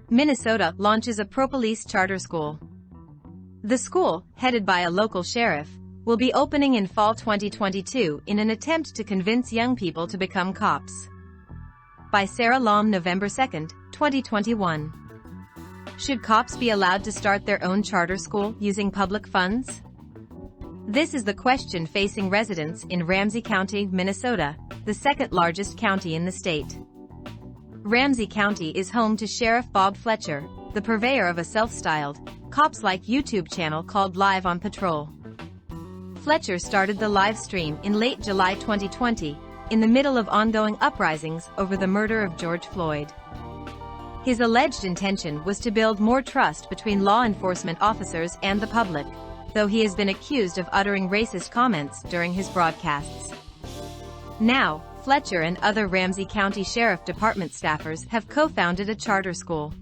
Minnesota launches a pro-police charter school. The school, headed by a local sheriff, will be opening in fall 2022 in an attempt to convince young people to become cops. By Sarah Lom, November 2, 2021. Should cops be allowed to start their own charter school using public funds? This is the question facing residents in Ramsey County, Minnesota, the second largest county in the state. Ramsey County is home to Sheriff Bob Fletcher, the purveyor of a self-styled, cops-like YouTube channel called Live on Patrol. Fletcher started the live stream in late July 2020, in the middle of ongoing uprisings over the murder of George Floyd. His alleged intention was to build more trust between law enforcement officers and the public, though he has been accused of uttering racist comments during his broadcasts. Now, Fletcher and other Ramsey County Sheriff Department staffers have co-founded a charter school.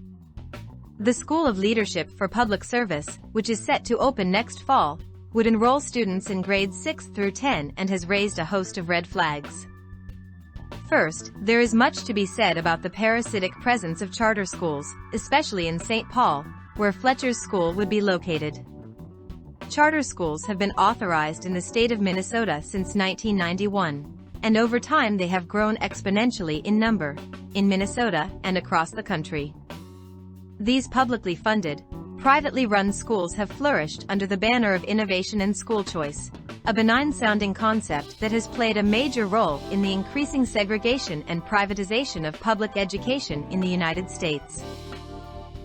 The School of Leadership for Public Service, which is set to open next fall, would enroll students in grades 6 through 10 and has raised a host of red flags. First, there is much to be said about the parasitic presence of charter schools, especially in St. Paul, where Fletcher's school would be located. Charter schools have been authorized in the state of Minnesota since 1991. And over time they have grown exponentially in number, in Minnesota and across the country. These publicly funded, privately run schools have flourished under the banner of innovation and school choice, a benign-sounding concept that has played a major role in the increasing segregation and privatization of public education in the United States.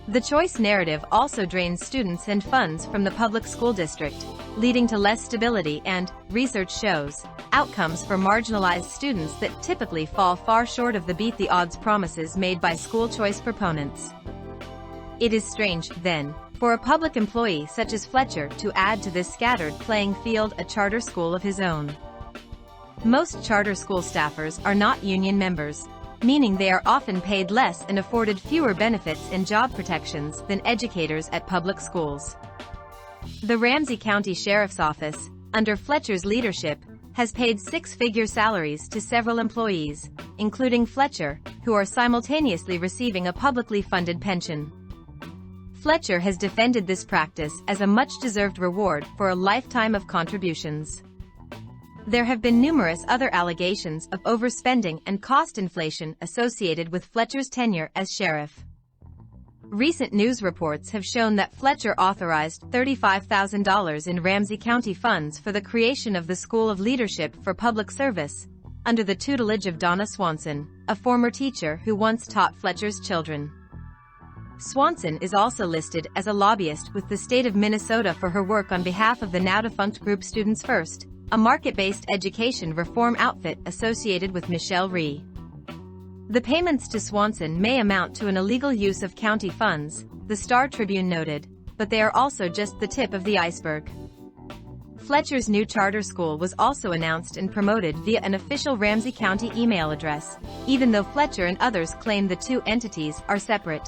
The choice narrative also drains students and funds from the public school district, leading to less stability and, research shows, outcomes for marginalized students that typically fall far short of the beat-the-odds promises made by school choice proponents. It is strange, then, for a public employee such as Fletcher to add to this scattered playing field a charter school of his own. Most charter school staffers are not union members, meaning they are often paid less and afforded fewer benefits and job protections than educators at public schools. The Ramsey County Sheriff's Office, under Fletcher's leadership, has paid six-figure salaries to several employees, including Fletcher, who are simultaneously receiving a publicly funded pension. Fletcher has defended this practice as a much-deserved reward for a lifetime of contributions. There have been numerous other allegations of overspending and cost inflation associated with Fletcher's tenure as sheriff. Recent news reports have shown that Fletcher authorized $35,000 in Ramsey County funds for the creation of the School of Leadership for Public Service, under the tutelage of Donna Swanson, a former teacher who once taught Fletcher's children. Swanson is also listed as a lobbyist with the state of Minnesota for her work on behalf of the now-defunct group Students First, a market-based education reform outfit associated with Michelle Rhee. The payments to Swanson may amount to an illegal use of county funds, the Star Tribune noted, but they are also just the tip of the iceberg. Fletcher's new charter school was also announced and promoted via an official Ramsey County email address, even though Fletcher and others claim the two entities are separate.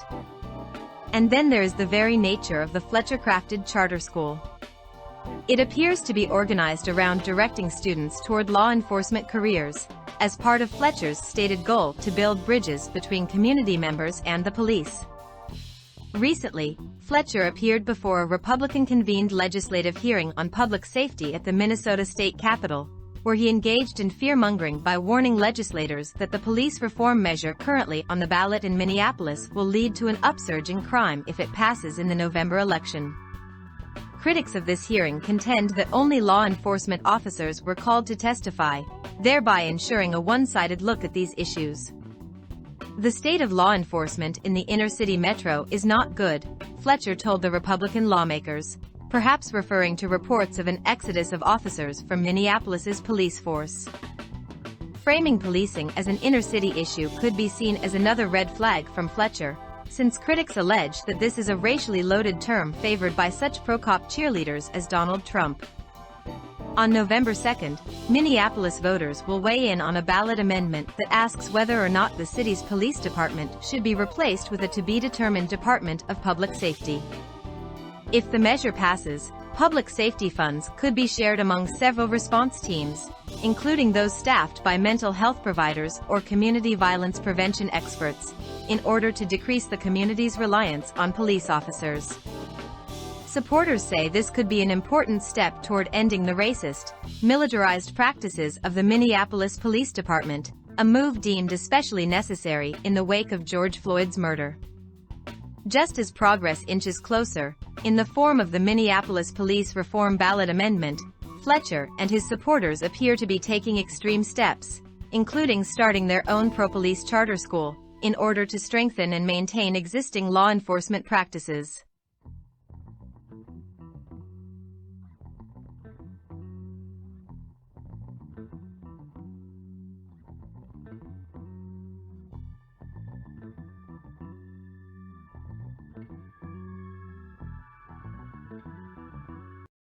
And then there is the very nature of the Fletcher-crafted charter school. It appears to be organized around directing students toward law enforcement careers, as part of Fletcher's stated goal to build bridges between community members and the police. Recently, Fletcher appeared before a Republican-convened legislative hearing on public safety at the Minnesota State Capitol, where he engaged in fear-mongering by warning legislators that the police reform measure currently on the ballot in Minneapolis will lead to an upsurge in crime if it passes in the November election. Critics of this hearing contend that only law enforcement officers were called to testify, thereby ensuring a one-sided look at these issues. The state of law enforcement in the inner-city metro is not good, Fletcher told the Republican lawmakers, perhaps referring to reports of an exodus of officers from Minneapolis's police force. Framing policing as an inner-city issue could be seen as another red flag from Fletcher, since critics allege that this is a racially loaded term favored by such pro-cop cheerleaders as Donald Trump. On November 2, Minneapolis voters will weigh in on a ballot amendment that asks whether or not the city's police department should be replaced with a to-be-determined Department of Public Safety. If the measure passes, Public safety funds could be shared among several response teams, including those staffed by mental health providers or community violence prevention experts, in order to decrease the community's reliance on police officers. Supporters say this could be an important step toward ending the racist, militarized practices of the Minneapolis Police Department, a move deemed especially necessary in the wake of George Floyd's murder. Just as progress inches closer, in the form of the Minneapolis Police Reform Ballot Amendment, Fletcher and his supporters appear to be taking extreme steps, including starting their own pro-police charter school, in order to strengthen and maintain existing law enforcement practices.